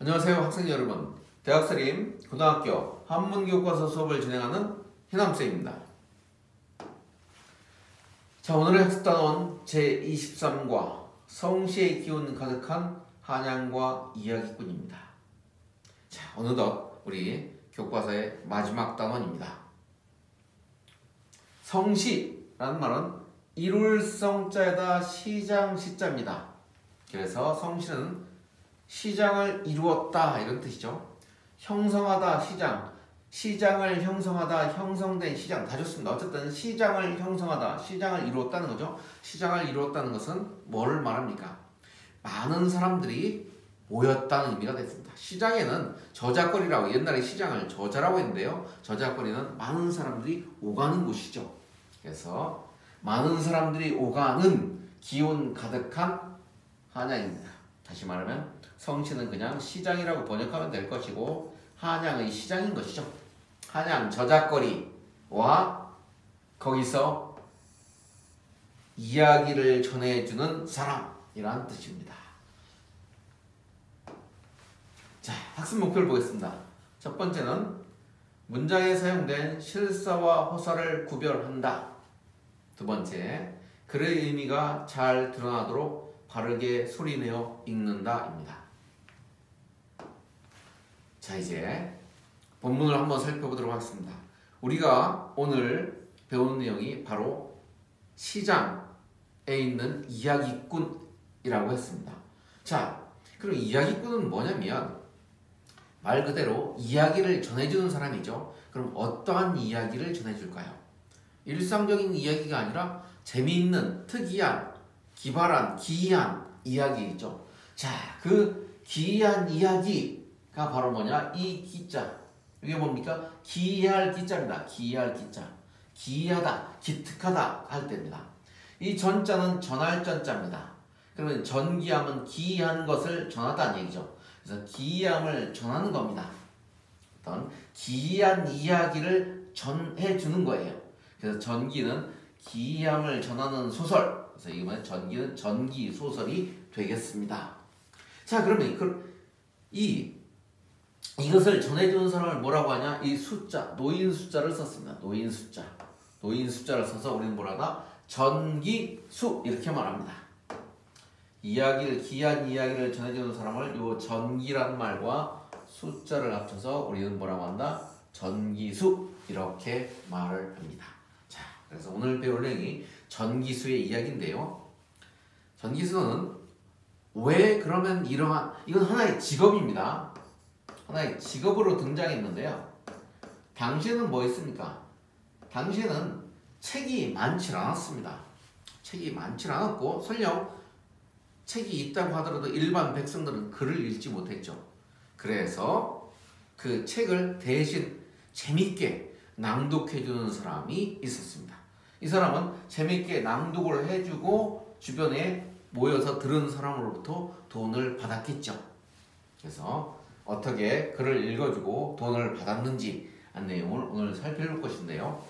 안녕하세요 학생 여러분. 대학생임 고등학교 한문교과서 수업을 진행하는 희남쌤입니다. 자, 오늘의 학습단원 제23과 성시의 기운 가득한 한양과 이야기꾼입니다. 자, 어느덧 우리 교과서의 마지막 단원입니다. 성시라는 말은 이룰 성자에다 시장 시자입니다. 그래서 성시는 시장을 이루었다 이런 뜻이죠. 형성하다 시장, 시장을 형성하다 형성된 시장 다 좋습니다. 어쨌든 시장을 형성하다, 시장을 이루었다는 거죠. 시장을 이루었다는 것은 뭐를 말합니까? 많은 사람들이 모였다는 의미가 됐습니다. 시장에는 저작거리라고, 옛날에 시장을 저자라고 했는데요, 저작거리는 많은 사람들이 오가는 곳이죠. 그래서 많은 사람들이 오가는 기운 가득한 한양입니다. 다시 말하면 성시는 그냥 시장이라고 번역하면 될 것이고 한양의 시장인 것이죠. 한양 저작거리와 거기서 이야기를 전해주는 사람이라는 뜻입니다. 자, 학습 목표를 보겠습니다. 첫 번째는 문장에 사용된 실사와 호사를 구별한다. 두 번째, 글의 의미가 잘 드러나도록 바르게 소리내어 읽는다입니다. 자, 이제 본문을 한번 살펴보도록 하겠습니다. 우리가 오늘 배우는 내용이 바로 시장에 있는 이야기꾼이라고 했습니다. 자, 그럼 이야기꾼은 뭐냐면 말 그대로 이야기를 전해주는 사람이죠. 그럼 어떠한 이야기를 전해줄까요? 일상적인 이야기가 아니라 재미있는, 특이한, 기발한, 기이한 이야기이죠. 자, 그 기이한 이야기가 바로 뭐냐? 이 기자. 이게 뭡니까? 기이할 기자입니다. 기이할 기자. 기이하다, 기특하다 할 때입니다. 이 전자는 전할 전자입니다. 그러면 전기함은 기이한 것을 전하다는 얘기죠. 그래서 기이함을 전하는 겁니다. 어떤 기이한 이야기를 전해주는 거예요. 그래서 전기는 기이함을 전하는 소설. 그래서 이번에 전기는 전기 소설이 되겠습니다. 자, 그러면 이것을 전해주는 사람을 뭐라고 하냐? 이 숫자, 노인 숫자를 썼습니다. 노인 숫자. 노인 숫자를 써서 우리는 뭐라나? 전기수 이렇게 말합니다. 기이한 이야기를 전해주는 사람을 요 전기라는 말과 숫자를 합쳐서 우리는 뭐라고 한다? 전기수 이렇게 말을 합니다. 자, 그래서 오늘 배울 내용이 전기수의 이야기인데요. 전기수는 왜 그러면 이건 하나의 직업입니다. 하나의 직업으로 등장했는데요. 당시에는 뭐 있습니까? 당시에는 책이 많지 않았습니다. 책이 많지 않았고 설령 책이 있다고 하더라도 일반 백성들은 글을 읽지 못했죠. 그래서 그 책을 대신 재밌게 낭독해주는 사람이 있었습니다. 이 사람은 재밌게 낭독을 해주고 주변에 모여서 들은 사람으로부터 돈을 받았겠죠. 그래서 어떻게 글을 읽어주고 돈을 받았는지 한 내용을 오늘 살펴볼 것인데요.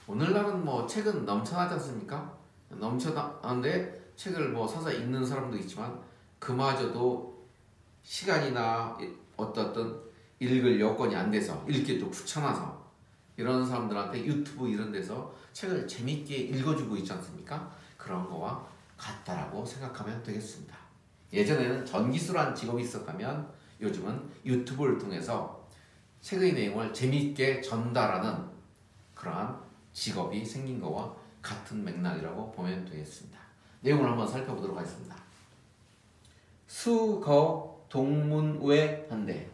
오늘날은 뭐 책은 넘쳐나지 않습니까? 넘쳐나는데 책을 뭐 사서 읽는 사람도 있지만 그마저도 시간이나 어떤 읽을 여건이 안 돼서 읽기도 귀찮아서 이런 사람들한테 유튜브 이런 데서 책을 재밌게 읽어주고 있지 않습니까? 그런 거와 같다라고 생각하면 되겠습니다. 예전에는 전기수라는 직업이 있었다면 요즘은 유튜브를 통해서 책의 내용을 재미있게 전달하는 그러한 직업이 생긴 거와 같은 맥락이라고 보면 되겠습니다. 내용을 한번 살펴보도록 하겠습니다. 수거 동문외 한데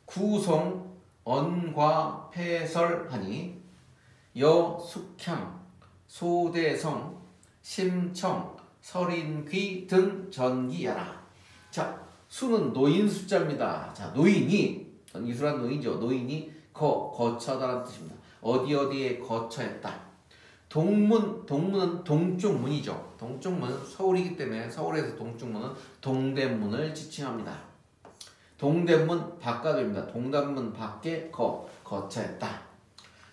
구송 언과 폐설하니 여숙향 소대성 심청 설인귀 등 전기야라. 자, 수는 노인 숫자입니다. 자, 노인이 전기수란 노인이죠. 노인이 거처다라는 뜻입니다. 어디에 거처했다. 동문은 동쪽 문이죠. 동쪽 문은 서울이기 때문에 서울에서 동쪽 문은 동대문을 지칭합니다. 동대문 바깥입니다. 동대문 밖에 거처했다.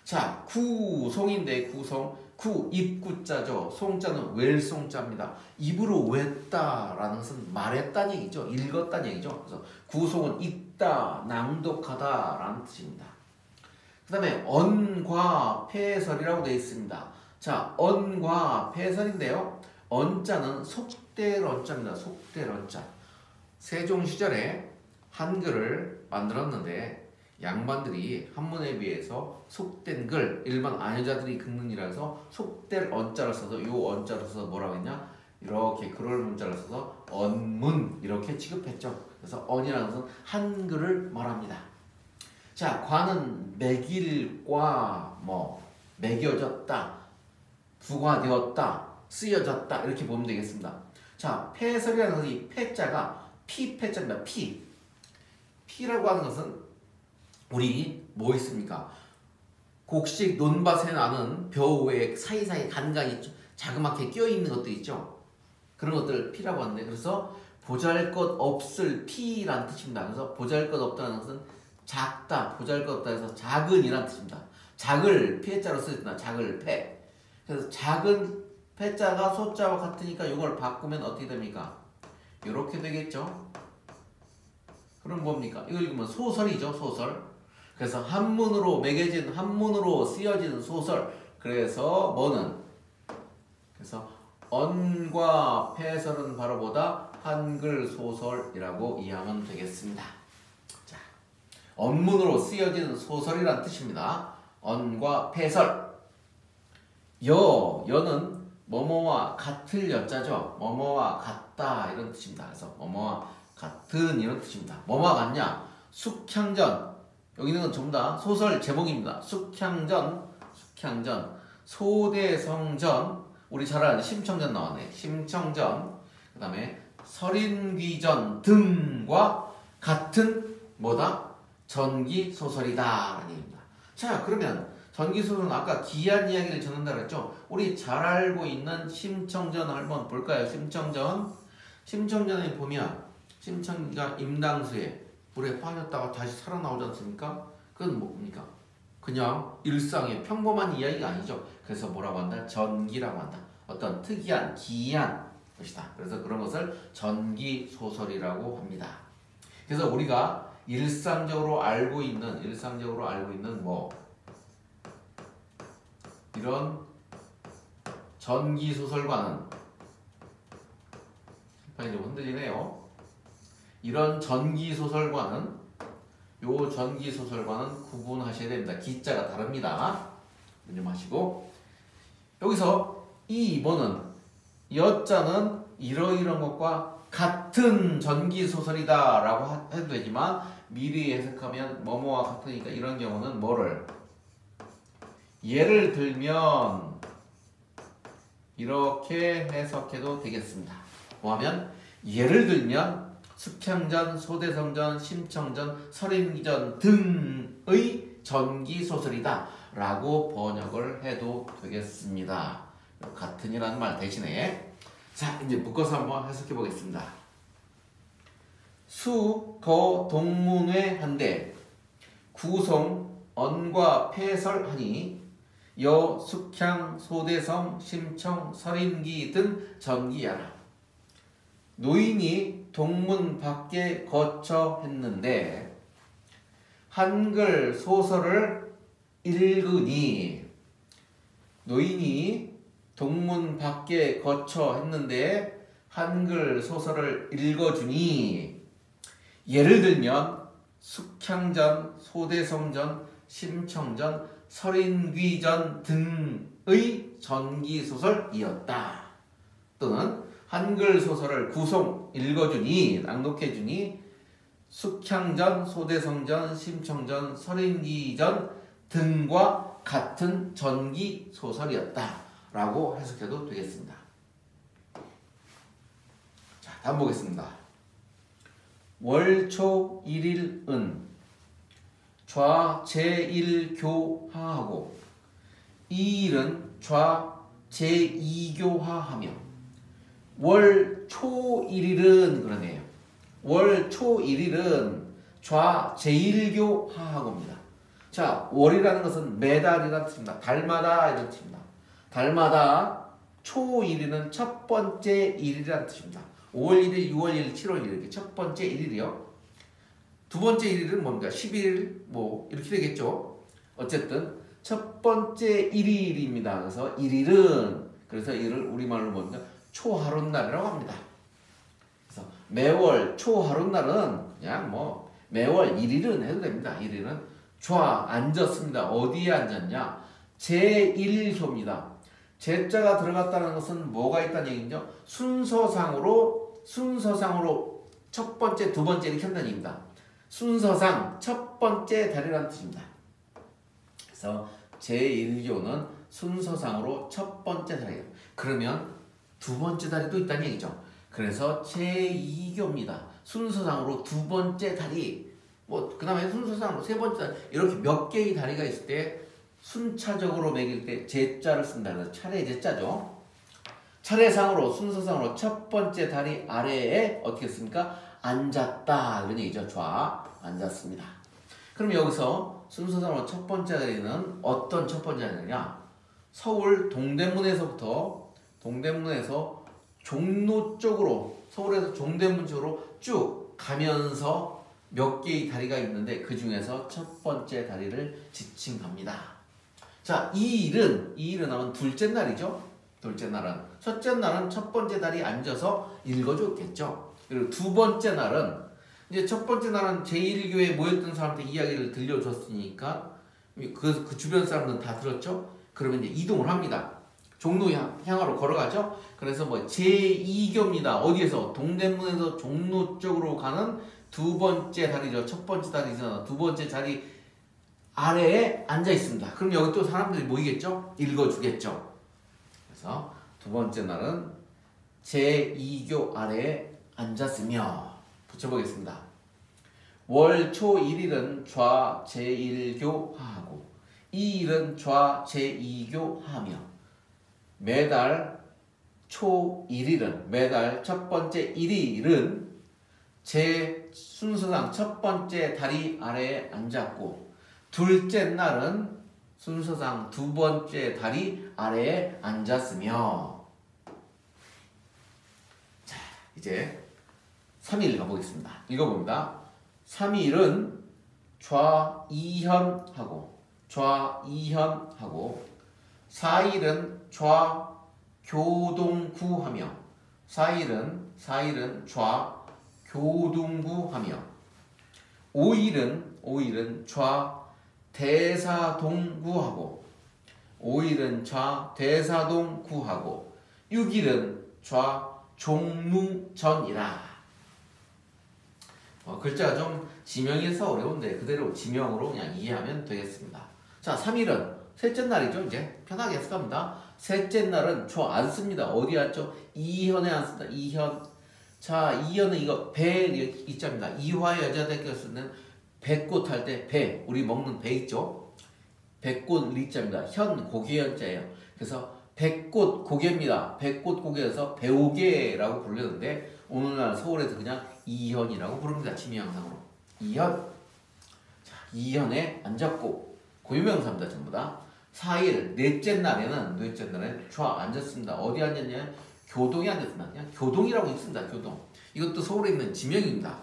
자, 구송인데 구송 입구자죠. 송자는 웰송자입니다. 입으로 외다라는 것은 말했다는 얘기죠. 읽었다는 얘기죠. 그래서 구송은 읽다, 낭독하다라는 뜻입니다. 그 다음에 언과 폐설이라고 되어 있습니다. 자, 언과 폐설인데요. 언자는 속대런자입니다. 속대런자. 세종 시절에 한글을 만들었는데 양반들이 한문에 비해서 속된 글, 일반 안여자들이 긁는 이라서 속될 언자를 써서 요 언자를 써서 뭐라고 했냐? 이렇게 그럴 문자를 써서 언문 이렇게 취급했죠. 그래서 언이라는 것은 한글을 말합니다. 자, 과는 매길과 매겨졌다, 부과되었다, 쓰여졌다 이렇게 보면 되겠습니다. 자, 폐설이라는 것은 이 폐자가 피폐자입니다. 피라고 하는 것은 우리 뭐 있습니까? 곡식 논밭에 나는 벼우에 사이사이 간간이 자그맣게 껴있는 것들 있죠. 그런 것들 피라고 하는데 그래서 보잘것없을 피라는 뜻입니다. 그래서 보잘것없다는 것은 작다, 보잘것없다 해서 작은이라는 뜻입니다. 작을 피해자로 쓰였다. 작을 폐. 그래서 작은 폐자가 소자와 같으니까 이걸 바꾸면 어떻게 됩니까? 이렇게 되겠죠. 그럼 뭡니까? 이거 읽으면 소설이죠. 소설. 그래서 한문으로 매겨진, 한문으로 쓰여진 소설. 그래서 그래서 언과 폐설은 바로 보다 한글 소설이라고 이해하면 되겠습니다. 자, 언문으로 쓰여진 소설이란 뜻입니다. 언과 폐설. 여는 뭐뭐와 같을 여자죠. 뭐뭐와 같다 이런 뜻입니다. 그래서 뭐뭐와 같은 이런 뜻입니다. 뭐뭐와 같냐? 숙향전. 여기 있는 건 전부 다 소설 제목입니다. 숙향전, 소대성전, 우리 잘 아는 심청전 나왔네. 심청전. 그 다음에 설인귀전 등과 같은 뭐다? 전기소설이다 라는 얘기입니다. 자, 그러면 전기소설은 아까 기한 이야기를 전한다 그랬죠? 우리 잘 알고 있는 심청전을 한번 볼까요? 심청전에 보면 심청기가 임당수에 물에 빠졌다가 다시 살아나오지 않습니까? 그건 뭡니까? 그냥 일상의 평범한 이야기가 아니죠. 그래서 뭐라고 한다? 전기라고 한다. 어떤 특이한 기이한 것이다. 그래서 그런 것을 전기소설이라고 합니다. 그래서 우리가 일상적으로 알고 있는 이런 전기소설과는 심판이 좀 흔들리네요. 이런 전기소설과는 구분하셔야 됩니다. 기자가 다릅니다. 좀 하시고 여기서 이 2번은 여자는 이러이러한 것과 같은 전기소설이다 라고 해도 되지만 미리 해석하면 뭐뭐와 같으니까 이런 경우는 뭐를 예를 들면 이렇게 해석해도 되겠습니다. 뭐하면 예를 들면 숙향전, 소대성전, 심청전, 설인기전 등의 전기소설이다 라고 번역을 해도 되겠습니다. 같은이라는 말 대신에 자, 이제 묶어서 한번 해석해 보겠습니다. 수, 거, 동문회 한데 구송, 언과 폐설하니 여, 숙향, 소대성, 심청, 설인기 등 전기하라. 노인이 동문 밖에 거처 했는데 한글 소설을 읽으니 노인이 동문 밖에 거처 했는데 한글 소설을 읽어주니 예를 들면 숙향전, 소대성전, 심청전, 설인귀전 등의 전기소설이었다. 또는 한글 소설을 구송, 읽어주니, 낭독해주니 숙향전, 소대성전, 심청전, 설인귀전 등과 같은 전기소설이었다 라고 해석해도 되겠습니다. 자, 다음 보겠습니다. 월초 일일은 좌 제1교하하고 이일은 좌 제2교하하며 월초일일은 그러네요. 월초일일은 좌 제1교하하고입니다. 자, 월이라는 것은 매달이라는 뜻입니다. 달마다 이런 뜻입니다. 달마다 초 1일은 첫 번째 1일이라는 뜻입니다. 5월 1일, 6월 1일, 7월 1일 이렇게 첫 번째 1일이요. 두 번째 1일은 뭡니까? 11일 뭐 이렇게 되겠죠. 어쨌든 첫 번째 1일입니다. 그래서 1일은 그래서 이를 우리말로 뭡니까? 초하룻날이라고 합니다. 그래서 매월 초하룻날은 그냥 뭐 매월 1일은 해도 됩니다. 1일은 좌 앉았습니다. 어디에 앉았냐? 제1효입니다. 제자가 들어갔다는 것은 뭐가 있다는 얘기죠? 순서상으로 첫 번째, 두 번째 이렇게 한다는 얘기입니다. 순서상 첫 번째 달이라는 뜻입니다. 그래서 제1교는 순서상으로 첫 번째 달이에요. 그러면 두 번째 달이 있다는 얘기죠. 그래서 제2교입니다. 순서상으로 두 번째 달이 뭐 그 다음에 순서상으로 세 번째 달 이렇게 몇 개의 다리가 있을 때 순차적으로 매길 때 제자를 쓴다. 그래서 차례 제자죠. 차례상으로 순서상으로 첫 번째 다리 아래에 어떻게 했습니까? 앉았다 이런 얘기죠. 좌 앉았습니다. 그럼 여기서 순서상으로 첫 번째 다리는 어떤 첫 번째 다리냐? 서울 동대문에서 종로 쪽으로 서울에서 동대문 쪽으로 쭉 가면서 몇 개의 다리가 있는데 그 중에서 첫 번째 다리를 지칭합니다. 자, 이 일은 하면 둘째 날이죠. 둘째 날은 첫째 날은 첫 번째 다리 앉아서 읽어줬겠죠. 그리고 두 번째 날은 이제 첫 번째 날은 제1교회에 모였던 사람한테 이야기를 들려줬으니까 그 주변 사람들은 다 들었죠. 그러면 이제 이동을 합니다. 종로 향하로 걸어가죠. 그래서 뭐 제2교입니다. 어디에서? 동대문에서 종로 쪽으로 가는 두 번째 다리죠. 첫 번째 다리잖아. 두 번째 자리 아래에 앉아 있습니다. 그럼 여기 또 사람들이 모이겠죠? 읽어주겠죠. 그래서 두 번째 날은 제2교 아래에 앉았으며 붙여보겠습니다. 월 초 1일은 좌 제1교 하하고 이 일은 좌 제2교 하며 매달 초 1일은 매달 첫 번째 1일은 제 순서상 첫 번째 다리 아래에 앉았고 둘째 날은 순서상 두 번째 다리 아래에 앉았으며 자 이제 3일 가보겠습니다. 읽어봅니다. 3일은 좌이현하고 4일은 좌교동구하며 4일은 좌교동구하며 5일은 좌대사동구하고 5일은 좌대사동구하고 6일은 좌종루전이라. 글자가 좀 지명해서 어려운데 그대로 지명으로 그냥 이해하면 되겠습니다. 자, 3일은 셋째 날이죠. 이제 편하게 해석합니다. 셋째 날은 저 안 씁니다. 어디 앉죠? 이현에 안 씁니다. 이현. 자, 이현은 이거 배 이자입니다. 이화 여자들께 쓰는 배꽃 할 때 배, 우리 먹는 배 있죠? 배꽃 리자입니다. 현 고개현자예요. 그래서 배꽃 고개입니다. 배꽃 고개에서 배오개라고 부르는데 오늘날 서울에서 그냥 이현이라고 부릅니다. 지명상으로. 이현. 자, 이현에 앉았고 고유명사입니다. 전부 다. 4일 넷째 날에는 좌 앉았습니다. 어디 앉았냐? 교동에 앉았습니다. 그냥 교동이라고 있습니다. 교동. 이것도 서울에 있는 지명입니다.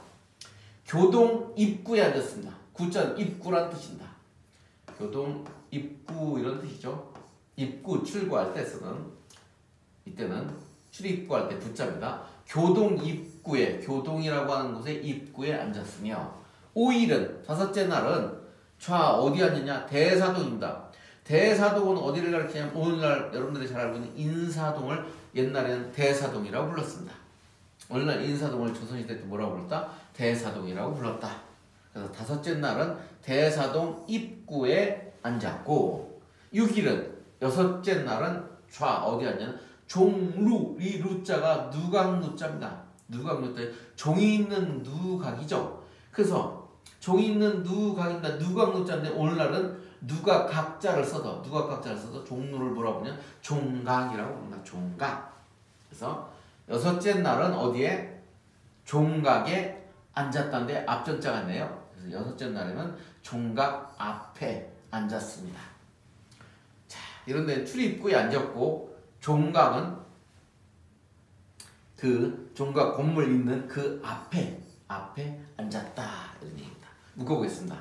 교동 입구에 앉았습니다. 구자는 입구란 뜻입니다. 교동 입구 이런 뜻이죠. 입구 출구할 때 쓰는 이때는 출입구할 때 부자입니다. 교동 입구에 교동이라고 하는 곳에 입구에 앉았으며 5일은 다섯째 날은 좌 어디 앉느냐? 대사동입니다. 대사동은 어디를 가리키냐면 오늘날 여러분들이 잘 알고 있는 인사동을 옛날에는 대사동이라고 불렀습니다. 오늘날 인사동을 조선시대 때 뭐라고 불렀다? 대사동이라고 불렀다. 그래서 다섯째 날은 대사동 입구에 앉았고 6일은 여섯째 날은 좌 어디 앉냐면 종루 이 루자가 누각루자입니다. 누각루자 종이 있는 누각이죠. 그래서 종이 있는 누각입니다. 누각루자인데 오늘날은 누각각자를 써서 종루를 뭐라 부르냐 종각이라고 부릅니다. 종각. 그래서 여섯째 날은 어디에? 종각에 앉았다는데 앞전자가 있네요. 그래서 여섯째 날에는 종각 앞에 앉았습니다. 자, 이런 데는 출입구에 앉았고 종각은 그 종각 건물 있는 그 앞에 앉았다 이런 얘기입니다. 묶어보겠습니다.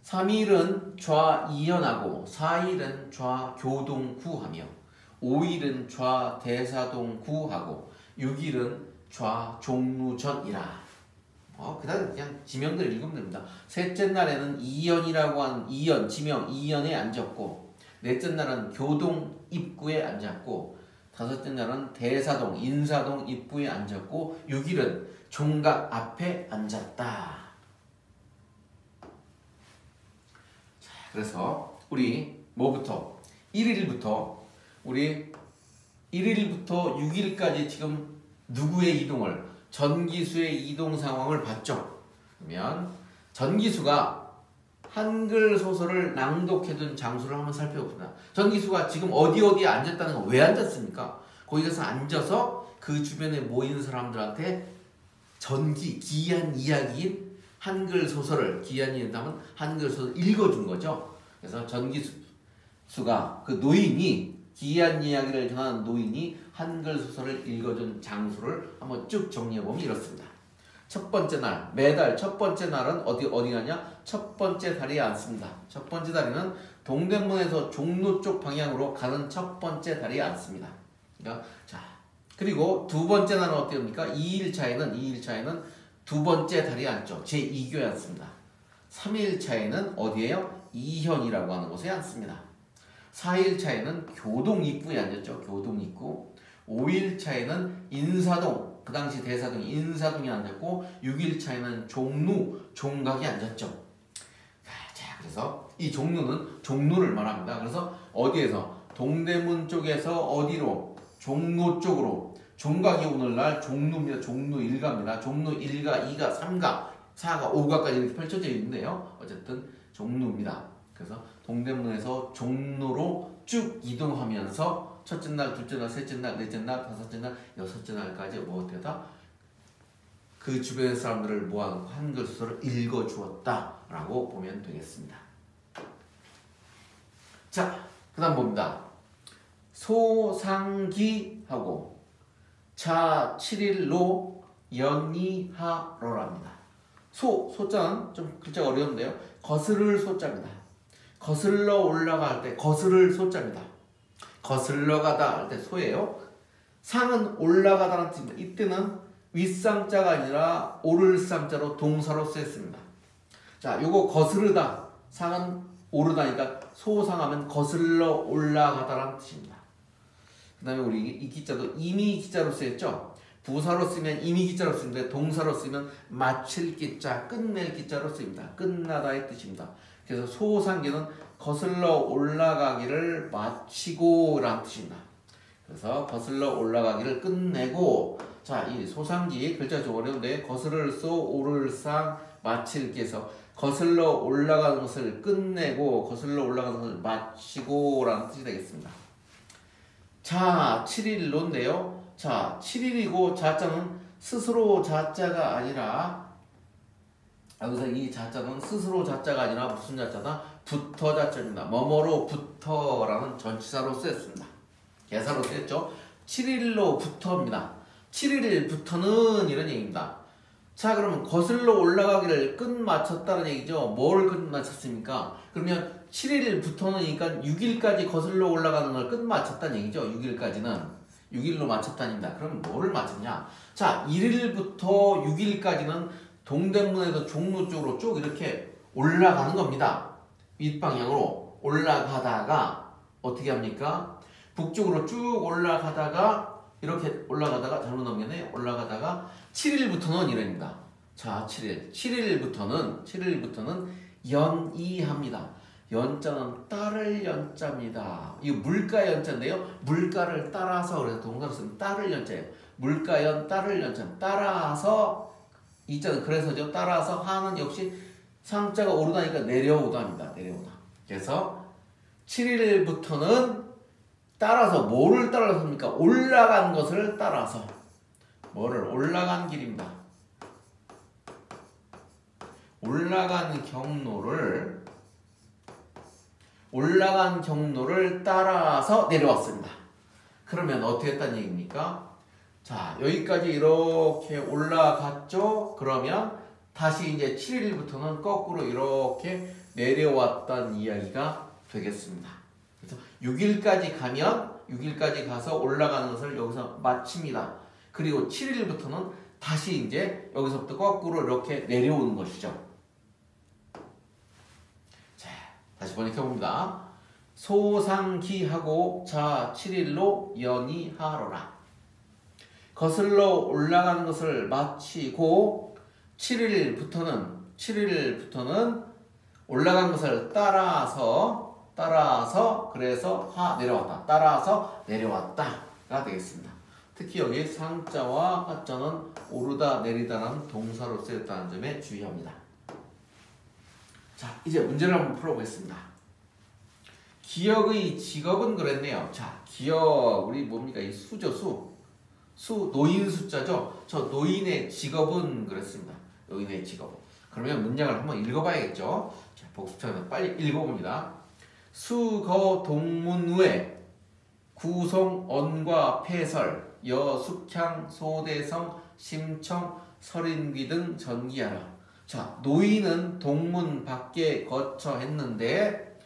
3일은 좌이연하고 4일은 좌교동구하며 5일은 좌대사동구하고 6일은 좌종루전이라. 그 다음에 그냥 지명들을 읽으면 됩니다. 셋째 날에는 이연이라고 하는 이연, 지명 이연에 앉았고 넷째 날은 교동 입구에 앉았고 다섯째 날은 대사동, 인사동 입구에 앉았고 6일은 종각 앞에 앉았다. 자, 그래서 우리 뭐부터? 1일부터 우리 1일부터 6일까지 지금 누구의 이동을? 전기수의 이동 상황을 봤죠. 그러면 전기수가 한글 소설을 낭독해둔 장소를 한번 살펴봅니다. 전기수가 지금 어디에 앉았다는 건 왜 앉았습니까? 거기 가서 앉아서 그 주변에 모인 사람들한테 기이한 이야기인 한글 소설을, 기이한 이야기는 한글 소설을 읽어준 거죠. 그래서 전기수가 그 노인이, 기이한 이야기를 전하는 노인이 한글 소설을 읽어준 장소를 한번 쭉 정리해보면 이렇습니다. 첫 번째 날, 매달 첫 번째 날은 어디 가냐? 첫 번째 다리에 앉습니다. 첫 번째 다리는 동대문에서 종로 쪽 방향으로 가는 첫 번째 다리에 앉습니다. 자, 그리고 두 번째 날은 어떻습니까? 2일 차에는 두 번째 다리에 앉죠. 제2교에 앉습니다. 3일 차에는 어디에요? 이현이라고 하는 곳에 앉습니다. 4일 차에는 교동 입구에 앉았죠. 교동 입구. 5일 차에는 인사동, 그 당시 대사동 인사동에 앉았고 6일 차에는 종각에 앉았죠. 자, 그래서 이 종로를 말합니다. 그래서 어디에서? 동대문 쪽에서 어디로? 종로 쪽으로. 종각이 오늘날 종로입니다. 종로 1가입니다. 종로 1가, 2가, 3가, 4가, 5가까지 이렇게 펼쳐져 있는데요. 어쨌든 종로입니다. 그래서 동대문에서 종로로 쭉 이동하면서 첫째 날, 둘째 날, 셋째 날, 넷째 날, 다섯째 날, 여섯째 날까지 무엇되다? 그 주변의 사람들을 모아놓고 한글 소설을 읽어주었다라고 보면 되겠습니다. 자, 그 다음 봅니다. 소상기하고 자 7일로 연이하러랍니다. 소자는 좀 글자가 어려운데요. 거스를 소자입니다. 거슬러 올라갈 때 거스를 소자입니다. 거슬러 가다 할 때 소예요. 상은 올라가다라는 뜻입니다. 이때는 윗상자가 아니라 오를 상자로 동사로 쓰였습니다. 자, 요거 거스르다. 상은 오르다니까 소상하면 거슬러 올라가다라는 뜻입니다. 그 다음에 우리 이 기자도 이미 기자로 쓰였죠. 부사로 쓰면 이미 기자로 쓰는데 동사로 쓰면 마칠 기자, 끝낼 기자로 쓰입니다. 끝나다의 뜻입니다. 그래서 소상기는 거슬러 올라가기를 마치고 라는 뜻입니다. 그래서 거슬러 올라가기를 끝내고, 자, 이 소상기 글자 좀 어려운데 거스를 쏘 오를 상 마칠 기에서 거슬러 올라가는 것을 끝내고 거슬러 올라가는 것을 마치고 라는 뜻이 되겠습니다. 자, 7일로인데요. 자, 7일이고 자자는 스스로 자자가 아니라, 여기서 이 자자는 스스로 자자가 아니라 무슨 자자다? 부터 자자입니다. 뭐뭐로 부터라는 전치사로 쓰였습니다. 개사로 쓰였죠. 7일로부터입니다. 7일부터는 이런 얘기입니다. 자, 그러면 거슬러 올라가기를 끝마쳤다는 얘기죠. 뭘 끝마쳤습니까? 그러면 7일부터는니까 6일까지 거슬러 올라가는 걸 끝마쳤다는 얘기죠. 6일로 마쳤다입니다. 그럼 뭐를 마쳤냐? 자, 1일부터 6일까지는 동대문에서 종로 쪽으로 쭉 이렇게 올라가는 겁니다. 윗방향으로 올라가다가 어떻게 합니까? 북쪽으로 쭉 올라가다가 이렇게 올라가다가 잘못 넘겼네. 올라가다가 7일부터는 이랍니다. 자, 7일부터는 연이합니다. 연자는 따를 연자입니다. 이거 물가 연자인데요. 물가를 따라서, 그래서 동사로 쓰면 따를 연자예요. 물가연 따를 연자. 따라서 이자는 그래서죠. 따라서 하는 역시 상자가 오르다니까 내려오다입니다. 내려오다. 그래서 7일부터는 따라서 뭐를 따라서 합니까? 올라간 것을 따라서. 뭐를? 올라간 길입니다. 올라가는 경로를 올라간 경로를 따라서 내려왔습니다. 그러면 어떻게 했다는 얘기입니까? 자, 여기까지 이렇게 올라갔죠? 그러면 다시 이제 7일부터는 거꾸로 이렇게 내려왔다는 이야기가 되겠습니다. 그래서 6일까지 가면 6일까지 가서 올라가는 것을 여기서 마칩니다. 그리고 7일부터는 다시 이제 여기서부터 거꾸로 이렇게 내려오는 것이죠. 자, 다시 번역해봅니다. 소상기하고 자 7일로 연이하로라. 거슬러 올라가는 것을 마치고 7일부터는 올라간 것을 따라서 그래서 내려왔다. 따라서 내려왔다가 되겠습니다. 특히 여기 상자와 하자는 오르다 내리다라는 동사로 쓰였다는 점에 주의합니다. 자, 이제 문제를 한번 풀어보겠습니다. 기역의 직업은 그랬네요. 자, 기역 우리 뭡니까? 이 수죠, 수 노인 숫자죠. 저 노인의 직업은 그랬습니다. 노인의 직업은. 그러면 문장을 한번 읽어봐야겠죠. 자, 복습처럼 빨리 읽어봅니다. 수거 동문우에 구송 언과 폐설 여숙향 소대성 심청 설인귀 등 전기하라. 자, 노인은 동문 밖에 거쳐 했는데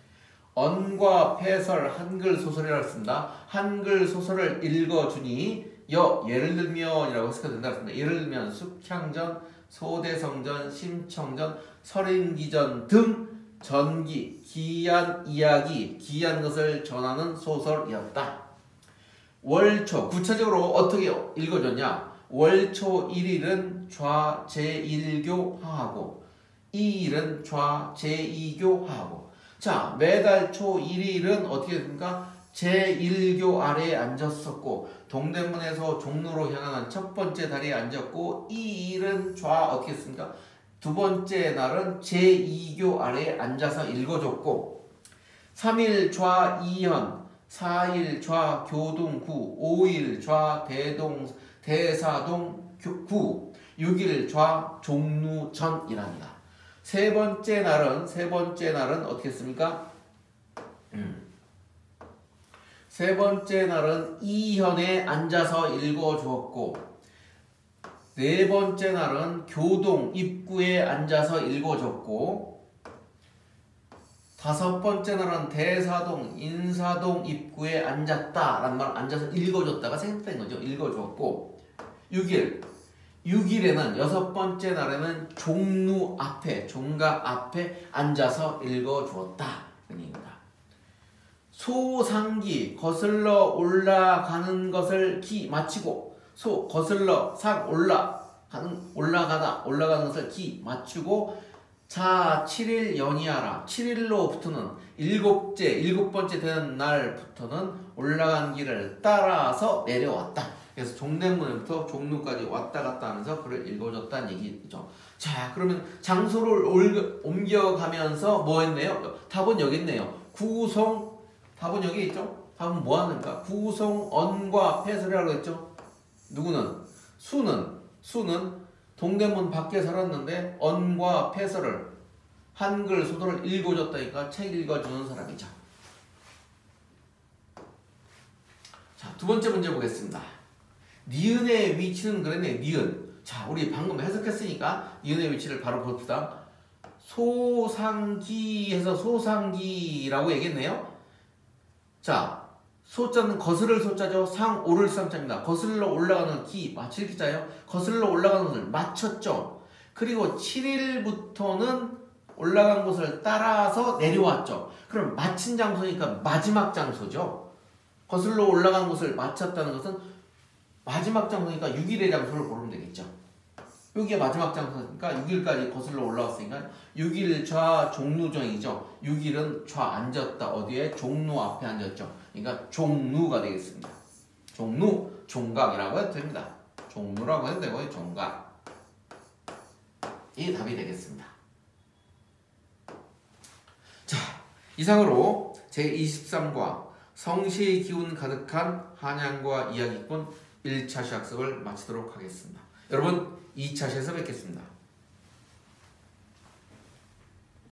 언과 폐설 한글 소설이라고 했습니다. 한글 소설을 읽어주니 예를 들면이라고 해석이 된다고 했습니다. 예를 들면 숙향전, 소대성전, 심청전, 설인기전 등 전기, 기이한 이야기, 기이한 것을 전하는 소설이었다. 월초, 구체적으로 어떻게 읽어줬냐? 월초 1일은 좌 제1교 하하고 2일은 좌 제2교 하하고. 자, 매달 초 1일은 어떻게 됩니까? 제1교 아래에 앉았었고 동대문에서 종로로 향하는 첫 번째 다리에 앉았고 2일은 좌 어떻게 했습니까? 두 번째 날은 제2교 아래에 앉아서 읽어줬고 3일 좌 이현, 4일 좌 교동구, 5일 좌 대사동 구, 6일 좌 종루전이랍니다. 세 번째 날은 어떻게 했습니까? 세 번째 날은 이현에 앉아서 읽어주었고 네 번째 날은 교동 입구에 앉아서 읽어줬고 다섯 번째 날은 대사동 인사동 입구에 앉았다라는 말 앉아서 읽어줬다가 생략된 거죠. 읽어줬고 6일에는 여섯 번째 날에는 종루 앞에 종각 앞에 앉아서 읽어주었다. 입니다. 소상기 거슬러 올라가는 것을 기 마치고 거슬러 상 올라가는 것을 기 맞추고 자 7일 연이하라. 7일로부터는 일곱 번째 되는 날부터는 올라간 길을 따라서 내려왔다. 그래서 종대문부터 종로까지 왔다 갔다 하면서 글을 읽어줬다는 얘기죠. 자, 그러면 장소를 옮겨가면서 뭐 했네요? 답은 여기 있네요. 답은 여기 있죠? 답은 뭐 하는가? 구송, 언과 폐설이라고 했죠? 누구는? 수는 동대문 밖에 살았는데 언과 폐설을 한글 소설을 읽어줬다니까 책 읽어주는 사람이죠. 자, 두 번째 문제 보겠습니다. 니은의 위치는 그랬네. 니은. 자, 우리 방금 해석했으니까 니은의 위치를 바로 봅시다. 소상기에서 소상기라고 얘기했네요. 자, 소자는 거스를 소자죠. 상 오를 상자입니다. 거슬러 올라가는 기 맞힐 기자예요. 거슬러 올라가는 것을 맞췄죠. 그리고 7일부터는 올라간 곳을 따라서 내려왔죠. 그럼 마친 장소니까 마지막 장소죠. 거슬러 올라간 곳을 마쳤다는 것은 마지막 장소니까 6일의 장소를 고르면 되겠죠. 여기가 마지막 장소니까 6일까지 거슬러 올라왔으니까 6일 좌 종루정이죠. 6일은 좌 앉았다. 어디에? 종루 앞에 앉았죠. 그러니까 종루가 되겠습니다. 종각이라고 해도 됩니다. 종루라고 해도 되고요. 종각. 이 답이 되겠습니다. 자, 이상으로 제23과 성시의 기운 가득한 한양과 이야기꾼 1차 시학습을 마치도록 하겠습니다. 여러분 2차 시에서 뵙겠습니다.